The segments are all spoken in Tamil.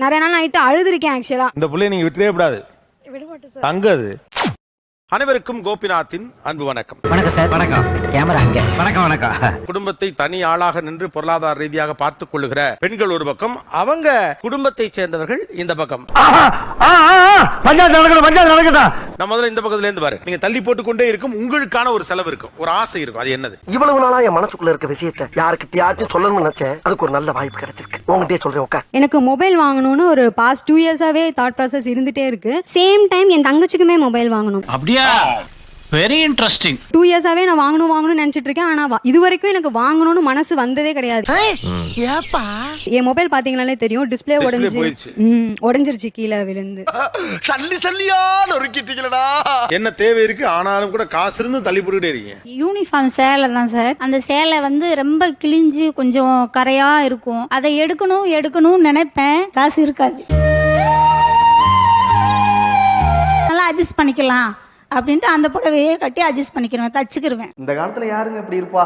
நிறைய நாள் ஆயிட்டு அழுதுருக்கேன் ஆக்சுவலா. இந்த புள்ளைய நீங்க விட்டுறவே கூடாது, தங்கது. அனைவருக்கும் கோபிநாத்தின் அன்பு வணக்கம். வணக்கம் சார். வணக்கம். கேமரா அங்க. வணக்கம் வணக்கம். குடும்பத்தை தனி ஆளாக நின்று பொருளாதார ரீதியாக பார்த்துக் கொள்ளுகிற பெண்கள் ஒரு பக்கம், அவங்க குடும்பத்தை சேர்ந்தவர்கள் இந்த பக்கம். நான் முதல்ல இந்த பக்கத்துல இருந்து பாரு. நீங்க தள்ளி போட்டுக்கொண்டே இருக்கும், உங்களுக்கான ஒரு செலவு இருக்கும், ஒரு ஆசை இருக்கும். அது என்னது? இவ்வளவு நாளா என் மனசுக்குள்ள இருக்க விஷயத்தை யாருக்கிட்டயாச்சும் சொல்லணும்னு நினைச்சேன். அதுக்கு ஒரு நல்ல வாய்ப்பு கிடைச்சிருக்கு. உங்ககிட்டயே சொல்றேன். உட்கார். எனக்கு மொபைல் வாங்கணும்னு ஒரு பாஸ்ட் 2 இயர்ஸாவே தாட் ப்ராசஸ் இருந்துட்டே இருக்கு. சேம் டைம் என் தங்கச்சிக்குமே மொபைல் வாங்கணும். அப்படியா? Very interesting. 2 இயர்ஸாவே நான் வாங்கணும்னு நினைச்சிட்டு இருக்கேன். ஆனா இது வரைக்கும் எனக்கு வாங்கணும்னு மனசு வந்ததே கிடையாது. என் மொபைல் பாத்தீங்கன்னாலே தெரியும், டிஸ்பிளே உடைஞ்சிருச்சு கீழே விழுந்து. என்ன தேவை இருக்கு, ஆனாலும் கூட காசு இருந்து தள்ளி போட்டுட்டே இருக்கீங்க. யூனிஃபார்ம் சேலை தான் சார். அந்த சேலை வந்து ரொம்ப கிழிஞ்சு கொஞ்சம் கரையா இருக்கும். அதை எடுக்கணும்னு நினைப்பேன், காசு இருக்காது. நல்லா அட்ஜஸ்ட் பண்ணிக்கலாம் அப்படின்ட்டு அந்த புடவையே கட்டி அட்ஜஸ்ட் பண்ணிக்கிறேன், தச்சுக்கிருவேன். இந்த காலத்துல யாருங்க இப்படி இருப்பா?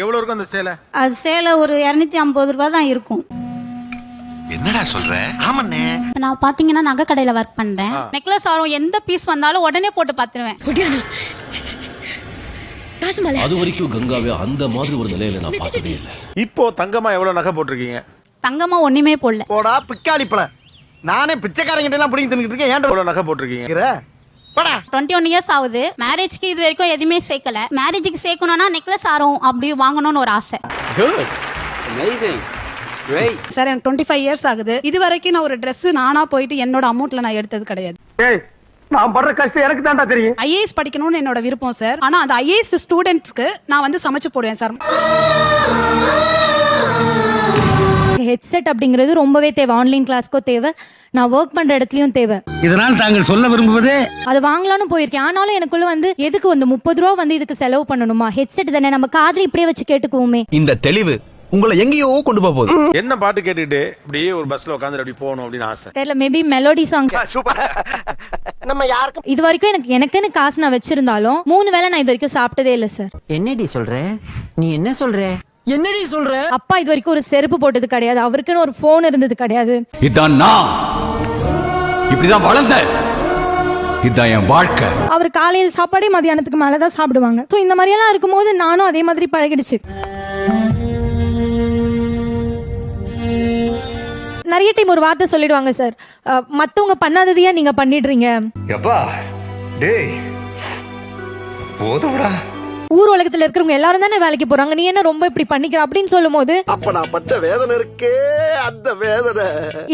எவ்வளவு இருக்கும் அந்த சேலை? அது சேலை ஒரு 250 ரூபாய் தான் இருக்கும். என்னடா சொல்ற? ஆமாண்ணே. நான் பாத்தீங்கன்னா நகை கடையில ஒர்க் பண்றேன். நெக்லஸ் ஆரம் எந்த பீஸ் வந்தாலும் உடனே போட்டு பாத்துருவேன். அது வரைக்கும் கங்காவே அந்த மாதிரி ஒரு நிலையில நான் பார்த்ததே இல்லை. இப்போ தங்கமா எவ்வளவு நகை போட்டிருக்கீங்க? தங்கமா ஒண்ணுமே போடல. போடா பிக்காளிப்பல. நானே பிச்சைக்காரங்கிட்ட எல்லாம் பிடிங்கி தின்னுட்டு இருக்கேன். ஏன்டா எவ்வளவு நகை போட்டிருக்கீங்க? 21 இயர்ஸ் ஆகுது. மேரேஜ்க்கு இது வரைக்கும் எதுவுமே சேர்க்கல. மேரேஜுக்கு சேர்க்கணும்னா நெக்லஸ் ஆரம் அப்படி வாங்கணும்னு ஒரு ஆசை. சார் எனக்கு 25 இயர்ஸ் ஆகுது. இது வரைக்கும் நான் ஒரு ட்ரெஸ் நானா போயிட்டு என்னோட அமௌண்ட்ல நான் எடுத்தது கிடையாது. நான் படுற கஷ்டம் எனக்கு தான்டா தெரியும். ஐஏஎஸ் படிக்கணும்னு என்னோட விருப்பம் சார். ஆனா அந்த ஐஏஎஸ் ஸ்டூடெண்ட்ஸ்க்கு நான் வந்து சமைச்சு போடுவேன் சார். ஹெட்செட் அப்படிங்கிறது ரொம்பவே தேவை. ஆன்லைன் கிளாஸ்க்கோ தேவை, நான் ஒர்க் பண்ற இடத்துலயும் தேவை. இதனால் தாங்கள் சொல்ல விரும்புவது, அது வாங்கலாம்னு போயிருக்கேன். ஆனாலும் எனக்குள்ள வந்து எதுக்கு வந்து 30 ரூபா வந்து இதுக்கு செலவு பண்ணணுமா? ஹெட்செட் தானே, நம்ம காதுல இப்படியே வச்சு கேட்டுக்குவோமே. இந்த தெளிவு உங்களை எங்கேயோ கொண்டு போகுது. என்ன பாட்டு கேட்டுட்டு அப்படியே ஒரு பஸ்ல உட்காந்து அப்படி போகணும் அப்படின்னு ஆசை தெரியல. Maybe melody song. நம்ம யாருக்கும் இது வரைக்கும் எனக்குன்னு காசு நான் வச்சிருந்தாலும் 3 வேளை நான் இது வரைக்கும் சாப்பிட்டதே இல்லை சார். என்னடி சொல்ற? நீ என்ன சொல்ற? என்னடி சொல்ற? அப்பா இது வரைக்கும் ஒரு செருப்பு போட்டது கிடையாது. அவருக்குன்னு ஒரு போன் இருந்தது கிடையாது. இதான் நான் இப்படிதான் வளர்ந்த, இதான் என் வாழ்க்கை. அவர் காலையில் சாப்பாடே மதியானத்துக்கு மேலதான் சாப்பிடுவாங்க. ஸோ இந்த மாதிரி எல்லாம் இருக்கும்போது நானும் அதே மாதிரி பழகிடுச்சு. நிறைய டைம் ஒரு வார்த்தை சொல்லிடுவாங்க சார், மத்தவங்க பண்ணாததையா நீங்க பண்ணிடுறீங்க. எப்பா டேய் போதும்டா. ஊர் உலகத்துல இருக்கிறவங்க எல்லாரும் தானே வேலைக்கு போறாங்க, நீ என்ன ரொம்ப இப்படி பண்ணிக்கிற அப்படின்னு சொல்லும் போது அப்ப நான் பட்ட வேதனை இருக்கே, அந்த வேதனை.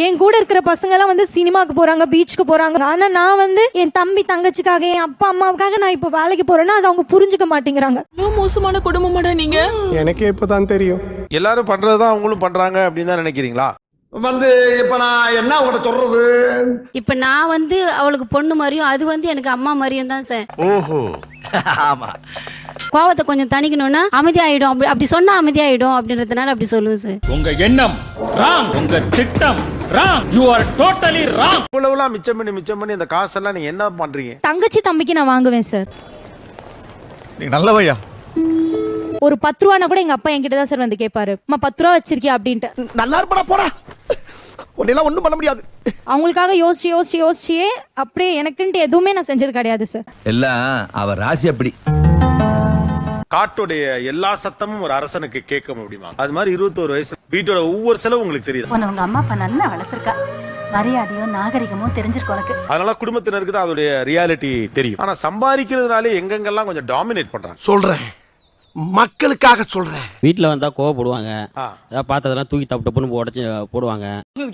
என் கூட இருக்கிற பசங்க எல்லாம் வந்து சினிமாக்கு போறாங்க, பீச்சுக்கு போறாங்க. ஆனா நான் வந்து என் தம்பி தங்கச்சிக்காக, என் அப்பா அம்மாவுக்காக நான் இப்ப வேலைக்கு போறேன்னா அது அவங்க புரிஞ்சுக்க மாட்டேங்கிறாங்க. மோசமான குடும்பமாடா நீங்க. எனக்கே இப்பதான் தெரியும். எல்லாரும் பண்றதுதான் அவங்களும் பண்றாங்க அப்படின்னு தான் நினைக்கிறீங்களா? வந்து இப்ப நான் என்ன உங்கள்கிட்ட சொல்றது? இப்ப நான் வந்து அவளுக்கு பொண்ணு மாதிரியும், அது வந்து எனக்கு அம்மா மாதிரியும் தான் சார். ஓஹோ. ஆமா. கோவத்தை கொஞ்சம் தணிக்கணும்னா அமைதியாயிடும், அப்படி சொன்னா அமைதியாயிடும் அப்படின்றதுனால அப்படி சொல்லுவேன் சார். உங்க எண்ணம் ராங், உங்க திட்டம் wrong. You are totally wrong. இவ்வளவுலாம் மிச்சம் பண்ணி இந்த காசெல்லாம் நீங்க என்ன பண்றீங்க? தங்கச்சி தம்பிக்கு நான் வாங்குவேன் சார். நீ நல்லவையா. ஒரு 10 ரூபானா கூட எங்க அப்பா என்கிட்ட தான் சார் வந்து கேட்பாரு, அம்மா 10 ரூபா வச்சிருக்கியா அப்படின்ட்டு. நல்லா இருப்பா போடா, உன்னெல்லாம் ஒண்ணும் பண்ண முடியாது. அவங்களுக்காக யோசிச்சியே அப்படியே எனக்குன்ட்டு எதுவுமே நான் செஞ்சது கிடையாது சார். எல்லாம் அவர் ராசி அப்படி. காட்டுடைய எல்லா சத்தமும் ஒரு அரசனுக்கு கேட்க முடியுமா? அது மாதிரி 21 வயசு வீட்டோட ஒவ்வொரு செலவும் உங்களுக்கு தெரியுது. உங்க அம்மா அப்பா நல்லா வளர்த்திருக்கா, மரியாதையோ நாகரிகமோ தெரிஞ்சிருக்கும் உனக்கு. அதனால குடும்பத்தினருக்கு தான் அதோடைய ரியாலிட்டி தெரியும். ஆனா சம்பாதிக்கிறதுனாலே எங்கெங்கெல்லாம் கொஞ்சம் டாமினேட் பண்றாங்க. சொல்றேன், மக்களுக்காக சொல்றேன். வீட்டில் வந்தால் கோவப்படுவாங்க, ஏதாவது பார்த்ததெல்லாம் தூக்கி தப்புன்னு உடச்சி போடுவாங்க.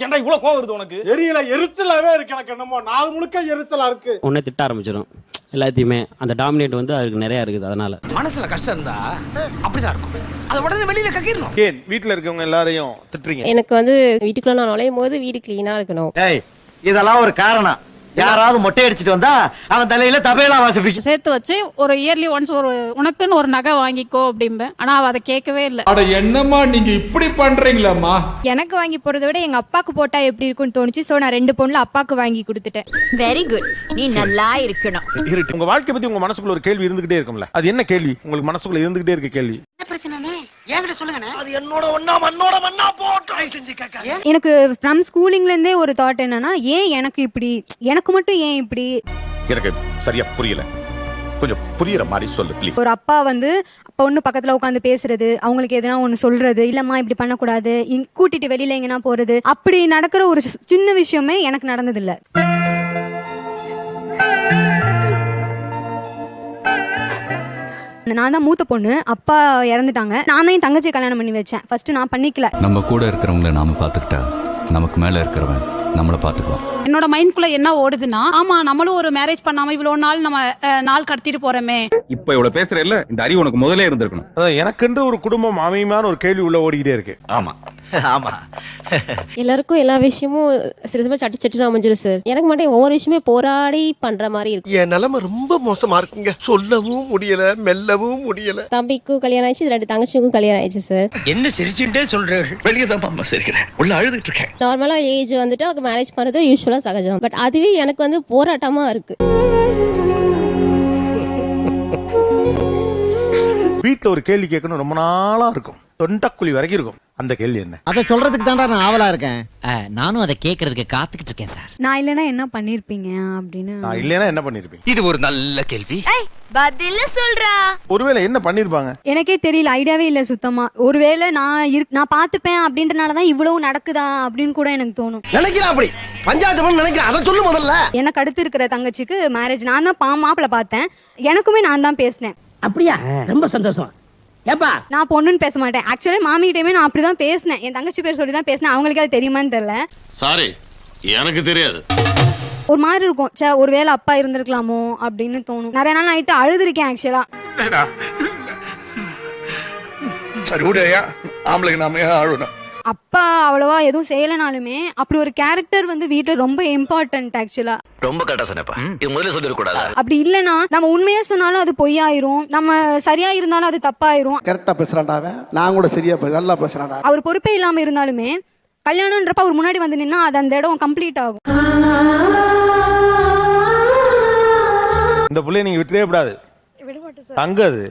ஏன்டா இவ்வளவு கோவம் வருது உனக்கு? தெரியல, எரிச்சலாவே இருக்கு எனக்கு. என்னமோ நாள் முழுக்க எரிச்சலா இருக்கு. உடனே திட்ட ஆரம்பிச்சிடும் எல்லாத்தையுமே. அந்த டாமினேட் வந்து அதுக்கு நிறைய இருக்குது. அதனால மனசுல கஷ்டம் இருந்தா அப்படிதான் இருக்கும், அதை உடனே வெளியில கக்கிரணும். ஏன் வீட்டுல இருக்கவங்க எல்லாரையும் திட்டுறீங்க? எனக்கு வந்து வீட்டுக்குள்ள நான் நுழையும் போது வீடு கிளீனா இருக்கணும். இதெல்லாம் ஒரு காரணம். யாராவது மொட்டை அடிச்சிட்டு வந்தா அவன் தலையில தபையெல்லாம் வாசிப்பிக்கும். சேர்த்து வச்சு ஒரு இயர்லி ஒன்ஸ் ஒரு உனக்குன்னு ஒரு நகை வாங்கிக்கோ அப்படிம்பேன். ஆனா அவ அதை கேட்கவே இல்லை. அட என்னம்மா நீங்க இப்படி பண்றீங்களாம்மா? எனக்கு வாங்கி போறதை விட எங்க அப்பாக்கு போட்டா எப்படி இருக்கும்னு தோணுச்சு. சோ நான் 2 பொண்ணுல அப்பாக்கு வாங்கி கொடுத்துட்டேன். வெரி குட், நீ நல்லா இருக்கணும். உங்க வாழ்க்கை பத்தி உங்க மனசுக்குள்ள ஒரு கேள்வி இருந்துகிட்டே இருக்கும்ல, அது என்ன கேள்வி உங்களுக்கு மனசுக்குள்ள இருந்துகிட்டே இருக்க கேள்வி? எனக்கு ஃப்ரம் ஸ்கூலிங்ல இருந்தே ஒரு தாட் என்னன்னா, ஏன் எனக்கு இப்படி, எனக்கு மட்டும் ஏன் இப்படி. எனக்கு சரியா புரியல, கொஞ்சம் புரியுற மாதிரி சொல்லு ப்ளீஸ். ஒரு அப்பா வந்து பொண்ணு பக்கத்துல உட்காந்து பேசுறது, அவங்களுக்கு எதனா ஒண்ணு சொல்றது, இல்லம்மா இப்படி பண்ணக்கூடாது, கூட்டிட்டு வெளியில எங்கன்னா போறது, அப்படி நடக்கிற ஒரு சின்ன விஷயமே எனக்கு நடந்தது இல்ல. நான் தான் மூத்த பொண்ணு, அப்பா இறந்துட்டாங்க. நான் தான் என் தங்கச்சி கல்யாணம் பண்ணி வச்சேன். ஃபர்ஸ்ட் நான் பண்ணிக்கல. நம்ம கூட இருக்கிறவங்கள நாம பாத்துக்கிட்டா நமக்கு மேல இருக்கிறவன் நம்மள பாத்துக்குவான். என்னோட மைண்ட்குள்ள என்ன ஓடுதுன்னா, ஆமா நம்மளும் ஒரு மேரேஜ் பண்ணாம இவ்வளவு நாள் நம்ம நாள் கடத்திட்டு போறோமே. இப்ப இவ்வளவு பேசுற இல்ல, இந்த அறிவு உனக்கு முதல்ல இருந்திருக்கணும். அதான் எனக்கென்று ஒரு குடும்பம் அமையுமான ஒரு கேள்வி உள்ள ஓடிக்கிட்டே இருக்கு. ஆமா ஆமா. எல்லாருக்கும் எல்லா விஷயமும் சில சமயம் சட்டு சட்டுன்னு அமைஞ்சிடும் சார். எனக்கு மட்டும் ஒவ்வொரு விஷயமே போராடி பண்ற மாதிரி இருக்கும். என் நிலைமை ரொம்ப மோசமா இருக்குங்க, சொல்லவும் முடியல, மெல்லவும் முடியல. தம்பிக்கும் கல்யாணம் ஆயிடுச்சு, 2 தங்கச்சிக்கும் கல்யாணம் ஆயிடுச்சு சார். என்ன சிரிச்சுட்டே சொல்றேன்? வெளியே தான் அம்மா சிரிக்கிறேன், உள்ள அழுதுட்டு இருக்கேன். நார்மலா ஏஜ் வந்துட்டு அவங்க மேரேஜ் பண்றது யூஸ்வலா சகஜம். பட் அதுவே எனக்கு வந்து போராட்டமா இருக்கு. வீட்டுல ஒரு கேள்வி கேட்கணும் ரொம்ப நாளா இருக்கும், தொண்டக்குழி வரைக்கும் இருக்கும். அந்த கேள்வி என்ன? அதை சொல்றதுக்கு தான்டா நான் ஆவலா இருக்கேன். நானும் அதை கேட்கறதுக்கு காத்துக்கிட்டு இருக்கேன் சார். நான் இல்லைன்னா என்ன பண்ணிருப்பீங்க அப்படின்னு. நான் இல்லைன்னா என்ன பண்ணிருப்பீங்க? இது ஒரு நல்ல கேள்வி. பதில சொல்றா. ஒருவேளை என்ன பண்ணிருப்பாங்க எனக்கே தெரியல, ஐடியாவே இல்ல சுத்தமா. ஒருவேளை நான் பாத்துப்பேன் அப்படின்றனாலதான் இவ்வளவு நடக்குதா அப்படின்னு கூட எனக்கு தோணும். நினைக்கிறேன் அப்படி பஞ்சாயத்து நினைக்கிறேன். அதை சொல்லு முதல்ல. எனக்கு அடுத்து இருக்கிற தங்கச்சிக்கு மேரேஜ் நான் தான் மாப்பிள்ள பார்த்தேன். எனக்குமே நான் தான் பேசினேன். அப்படியா? ரொம்ப சந்தோஷம். ஏப்பா நான் பொண்ணுன்னு பேச மாட்டேன். ஆக்சுவலி மாமிகிட்டயுமே நான் அப்படிதான் பேசினேன். என் தங்கச்சி பேர் சொல்லி தான் பேசினேன். அவங்களுக்கு அது தெரியுமான்னு தெரியல. சாரி, எனக்கு தெரியாது. ஒரு மாதிரி இருக்கும், சே ஒருவேளை அப்பா இருந்திருக்கலாமோ அப்படின்னு தோணும். நிறைய நாள் ஆயிட்டு அழுதுருக்கேன் ஆக்சுவலா. சரி உடையா, ஆம்பளைக்கு நாம ஆழணும். அப்பா அவ்வளவா எதுவும் செய்யலனாலுமே அப்படி ஒரு கேரக்டர் வந்து வீட்டுல ரொம்ப இம்பார்ட்டன்ட் ஆக்சுவலா. ரொம்ப கரெக்டா சொன்னப்பா, இது முதல்ல சொல்லிருக்க கூடாதா? அப்படி இல்லனா நம்ம உண்மையா சொன்னாலும் அது பொய்யாயிரும், நம்ம சரியா இருந்தாலும் அது தப்பாயிரும். கரெக்டா பேசுறான்டா அவன், நான் கூட சரியா நல்லா பேசுறான்டா. அவர் பொறுப்பே இல்லாம இருந்தாலுமே கல்யாணம்ன்றப்ப அவர் முன்னாடி வந்து நின்னா அது அந்த இடம் கம்ப்ளீட் ஆகும். இந்த புள்ளைய நீங்க விட்டுறவே கூடாது. தங்க அது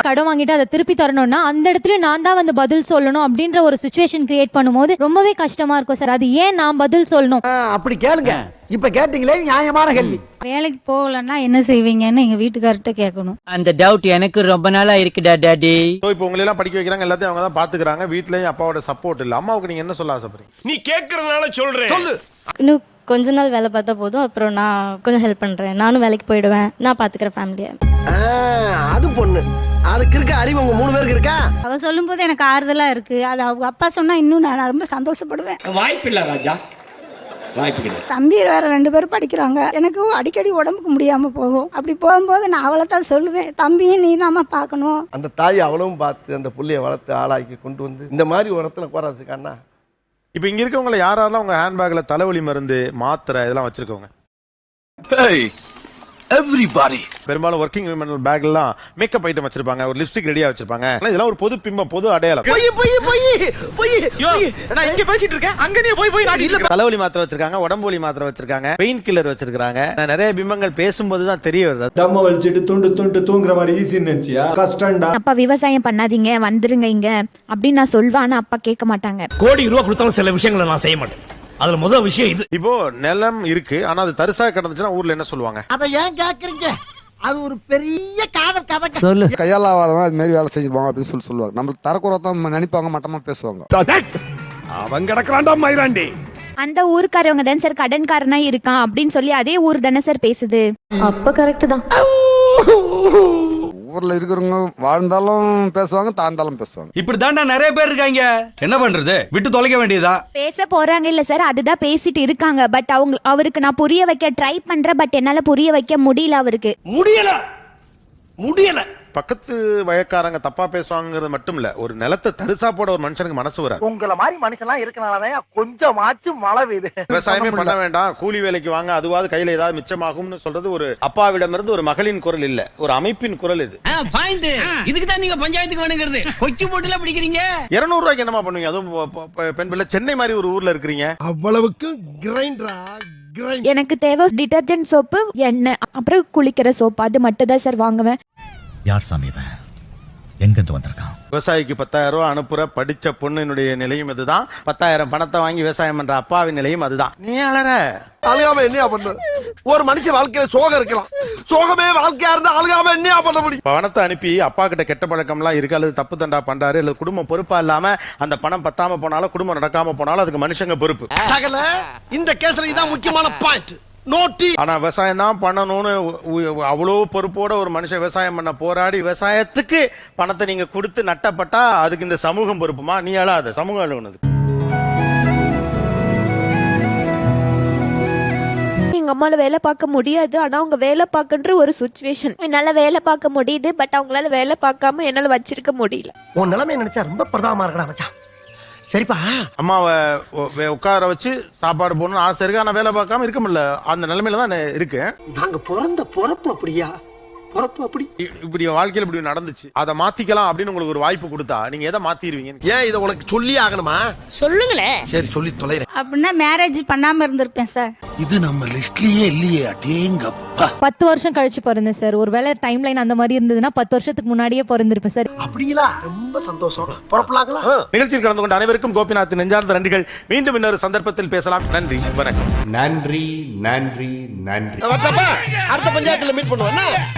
கடன் வாங்கிட்டு அதை திருப்பி தரணும்னா அந்த இடத்துல நான் தான் வந்து பதில் சொல்லணும் அப்படின்ற ஒரு சிச்சுவேஷன் கிரியேட் பண்ணும்போது ரொம்பவே கஷ்டமா இருக்கும் சார். அது ஏன் நான் பதில் சொல்லணும்? அப்படி கேளுங்க. இப்ப கேட்டீங்களே நியாயமான கேள்வி. வேலைக்கு போகலன்னா என்ன செய்வீங்கன்னு எங்க வீட்டுக்கார்ட்ட கேட்கணும். அந்த டவுட் எனக்கு ரொம்ப நாளா இருக்குடா டாடி. இப்போ உங்களை எல்லாம் படிக்க வைக்கிறாங்க, எல்லாத்தையும் அவங்க தான் பாத்துக்கிறாங்க. வீட்லயும் அப்பாவோட சப்போர்ட் இல்ல. அம்மாவுக்கு நீங்க என்ன சொல்ல ஆசைப்படுறீங்க? நீ கேக்குறதுனால சொல்றேன், சொல்லு. இன்னும் கொஞ்ச நாள் வேலை பார்த்தா போதும், அப்புறம் நான் கொஞ்சம் ஹெல்ப் பண்றேன். நானும் வேலைக்கு போயிடுவேன், நான் பாத்துக்கிறேன் ஃபேமிலியை. அது பொண்ணு, அதுக்கு இருக்க அறிவு உங்க 3 பேருக்கு இருக்கா? அவ சொல்லும் போது எனக்கு ஆறுதலா இருக்கு. அது அவங்க அப்பா சொன்னா இன்னும் நான் ரொம்ப சந்தோஷப்படுவேன். வாய்ப்பில்லை ராஜா, வாய்ப்பு. தம்பி வேற 2 பேரும் படிக்கிறாங்க. எனக்கு அடிக்கடி உடம்புக்கு முடியாம போகும். அப்படி போகும்போது நான் அவளை தான் சொல்லுவேன், தம்பியும் நீ தாம்மா பார்க்கணும். அந்த தாய் அவளும் பார்த்து அந்த புள்ளைய வளர்த்து ஆளாக்கி கொண்டு வந்து இந்த மாதிரி ஒரு இடத்துல உட்காரதுக்கானா. இப்போ இங்க இருக்கவங்க யாரெல்லாம் உங்க ஹேண்ட்பேக்ல தலைவலி மருந்து, மாத்திரை இதெல்லாம் வச்சிருக்கவங்க? எவ்ரிபாடி. பெரும்பாலும் ஒர்க்கிங் விமன் பேக்லாம் மேக்கப் ஐட்டம் வச்சிருப்பாங்க, ஒரு லிப்ஸ்டிக் ரெடியா வச்சிருப்பாங்க. இதெல்லாம் ஒரு பொது பிம்பம், பொது அடையாளம். நான் இங்க பேசிட்டு இருக்கேன், அங்க நீ போய் தலைவலி மாத்திரை வச்சிருக்காங்க, உடம்பு வலி மாத்திரை வச்சிருக்காங்க, பெயின் கில்லர் வச்சிருக்காங்க. நிறைய பிம்பங்கள் பேசும்போது தான் தெரிய வருது. தம்ம வலிச்சிட்டு துண்டு தூங்குற மாதிரி ஈஸின்னு நினைச்சியா? கஷ்டம்டா. அப்பா விவசாயம் பண்ணாதீங்க, வந்துருங்க இங்க அப்படின்னு நான் சொல்வான்னு அப்பா கேட்க மாட்டாங்க. கோடி ரூபா கொடுத்தாலும் சில விஷயங்களை நான் செய்ய மாட்டேன். அதுல முதல் விஷயம் இது. இப்போ நிலம் இருக்கு, ஆனா அது தரிசா கிடந்துச்சுன்னா ஊர்ல என்ன சொல்லுவாங்க? அதை ஏன் கேக்குறீங்க? அது ஒரு பெரிய காதல் கதை. சொல்லு. கையால ஆவாதவன் அது மாதிரி வேலை செஞ்சுப்பாங்க அப்படின்னு சொல்லுவாங்க. நம்மளுக்கு தரக்குறை தான் நினைப்பாங்க, மட்டமா பேசுவாங்க. அவன் கிடக்குறான்டா மயிராண்டி. அந்த ஊருக்காரவங்க தான் சார் கடன்காரனா இருக்கான் அப்படின்னு சொல்லி அதே ஊர் தானே சார் பேசுது. அப்ப கரெக்ட் தான். ஊர்ல இருக்கிறவங்க வாழ்ந்தாலும் பேசுவாங்க, தாழ்ந்தாலும் பேசுவாங்க. இப்படிதான்டா நிறைய பேர் இருக்காங்க. என்ன பண்றது, விட்டு தொலைக்க வேண்டியதா? பேச போறாங்க இல்ல சார், அதுதான் பேசிட்டு இருக்காங்க. பட் அவருக்கு நான் புரிய வைக்க ட்ரை பண்றேன். பட் என்னால புரிய வைக்க முடியல. அவருக்கு முடியல. பக்கத்து வயக்காரங்க தப்பா பேசுவாங்கிறது மட்டும் இல்ல, ஒரு நிலத்தை தரிசா போட ஒரு மனுஷனுக்கு மனசு வராது. உங்கள மாதிரி மனுஷன்லாம் இருக்கனாலதான் கொஞ்சமாச்சும் மழை பெய்யுது. விவசாயமே பண்ண வேண்டாம், கூலி வேலைக்கு வாங்க, அதுவாது கையில ஏதாவது மிச்சமாகும்னு சொல்றது ஒரு அப்பாவிடம் இருந்து ஒரு மகளின் குரல் இல்ல, ஒரு அமைப்பின் குரல் இது. இதுக்கு தான் நீங்க பஞ்சாயத்துக்கு வேணுங்கிறது. கொக்கி போட்டுல பிடிக்கிறீங்க. 200 ரூபாய்க்கு என்னமா பண்ணுவீங்க? அதுவும் பெண் பிள்ளை, சென்னை மாதிரி ஒரு ஊர்ல இருக்கிறீங்க. அவ்வளவுக்கு கிரைண்டரா எனக்கு தேவை டிடர்ஜென்ட் சோப்பு, எண்ணெய், அப்புறம் குளிக்கிற சோப்பு. அது மட்டும் தான் சார் வாங்குவேன். யார் சாமி இவன் எங்கிருந்து வந்திருக்கான்? விவசாயிக்கு 10,000 ரூபாய் அனுப்புற படிச்ச பொண்ணினுடைய நிலையும் இதுதான். 10,000 பணத்தை வாங்கி விவசாயம் பண்ற அப்பாவின் நிலையும் அதுதான். நீ அழற அழுகாம என்னையா பண்ண? ஒரு மனுஷன் வாழ்க்கையில சோகம் இருக்கலாம், சோகமே வாழ்க்கையா இருந்தா அழுகாம என்னையா பண்ண முடியும்? பணத்தை அனுப்பி அப்பா கிட்ட கெட்ட பழக்கம்லாம் இருக்கு, அல்லது தப்பு தண்டா பண்றாரு, அல்லது குடும்பம் பொறுப்பா இல்லாம அந்த பணம் பத்தாம போனாலும் குடும்பம் நடக்காம போனாலும் அதுக்கு மனுஷங்க பொறுப்பு. சகல இந்த கேஸ்ல இதான் முக்கியமான பாயிண்ட். ஆனா விவசாயம் தான் பண்ணணும்னு அவ்வளவு பொறுப்போட ஒரு மனுஷன் விவசாயம் பண்ண போராடி விவசாயத்துக்கு பணத்தை நீங்க கொடுத்து நட்டப்பட்டா அதுக்கு இந்த சமூகம் பொறுப்புமா? நீ அழாத, சமூகம் அழுகுனது. எங்க அம்மால வேலை பார்க்க முடியாது, ஆனா அவங்க வேலை பார்க்கன்ற ஒரு சுச்சுவேஷன். என்னால வேலை பார்க்க முடியுது, பட் அவங்களால வேலை பார்க்காம என்னால வச்சிருக்க முடியல. உன் நிலைமை நினைச்சா ரொம்ப பிரதாபமா இருக்கடா மச்சான். சரிப்பா, அம்மாவை உட்கார வச்சு சாப்பாடு போடணும்னு ஆசை இருக்கு, ஆனா வேலை பார்க்காம இருக்க முடியல. அந்த நிலைமையில தான் இருக்கு. நாங்க பிறந்த பொறப்பு அப்படியா? பொறப்பு அப்படி இப்படி வாழ்க்கையில இப்படி நடந்துச்சு, அதை மாத்திக்கலாம் அப்படின்னு உங்களுக்கு ஒரு வாய்ப்பு கொடுத்தா நீங்க எதை மாத்திடுவீங்க? ஏன் இதை உனக்கு சொல்லி ஆகணுமா? சொல்லுங்களேன். சரி சொல்லி தொலைறேன். அப்படின்னா மேரேஜ் பண்ணாம இருந்திருப்பேன் சார். இது நம்ம லிஸ்ட்லயே இல்லையே. அடேங்கப்பா. 10 வருஷம் கழிச்சு பிறந்தேன் சார். ஒருவேளை டைம் லைன் அந்த மாதிரி இருந்ததுன்னா 10 வருஷத்துக்கு முன்னாடியே பிறந்திருப்பேன் சார். அப்படிங்களா? ரொம்ப சந்தோஷம். புறப்படலாங்களா? நிகழ்ச்சியில் கலந்து கொண்ட அனைவருக்கும் கோபிநாத் நெஞ்சார்ந்த நன்றிகள். மீண்டும் இன்னொரு சந்தர்ப்பத்தில் பேசலாம். நன்றி, வணக்கம். நன்றி நன்றி நன்றி. அடுத்த பஞ்சாயத்துல மீட் பண்ணுவோம்.